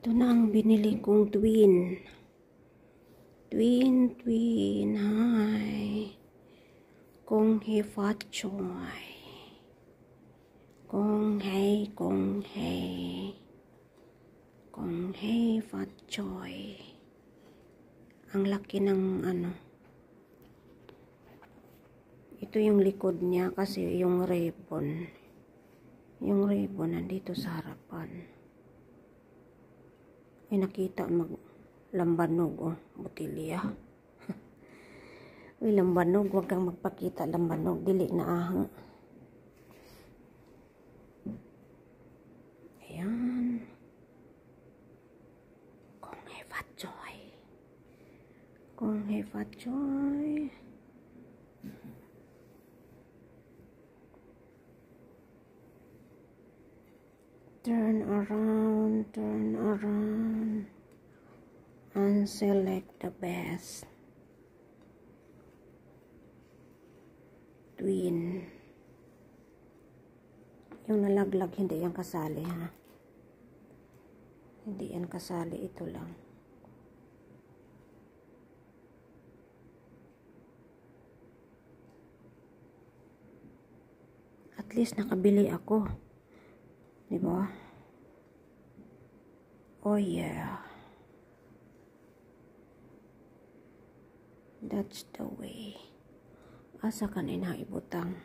Ito na ang binili kong twin. Twin. Hi. Kung hei fat choy. Kung hei fat choy. Ang laki ng ano. Ito yung likod niya kasi yung ribbon. Yung ribbon nandito sa harapan. Ay nakita lambanog oh, butilya. Uy, lambanog, huwag kang magpakita lambanog, dili na aha. Ayan. Kung hei fat choy. Kung hei fat choy. Turn around and select the best. Twin. Yung nalaglag hindi yan kasali ha. Hindi yan kasali, ito lang. At least nakabili ako. Diba? Oh yeah. That's the way. Asa ka na ibutang.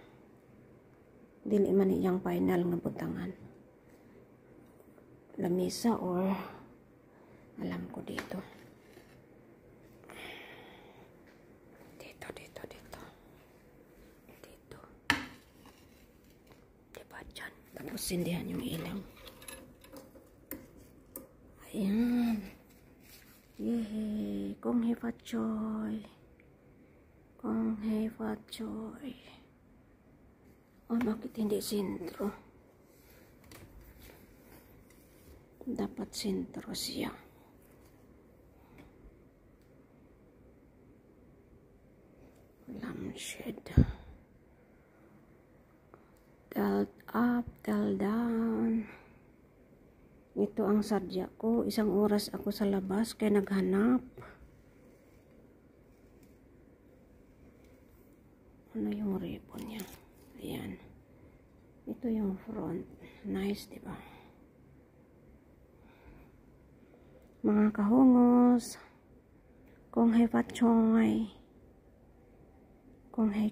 Dili man iyang final nga butangan. Lamisa or alam ko dito. Dito. Diba dyan? Tapos sindihan yung ilaw. Ayan. Yehey. Kung hei fat choy. Kung hei fat choy. Oh, bakit hindi sentro? Dapat sentro siya. Lampshade. Tilt up, tilt down. Ito ang sadya ko. Isang oras ako sa labas kaya naghanap. Ano yung ribbon niya? Ayan. Ito yung front. Nice, diba? Mga kahungos. Kung hei fat choy. Kung hei.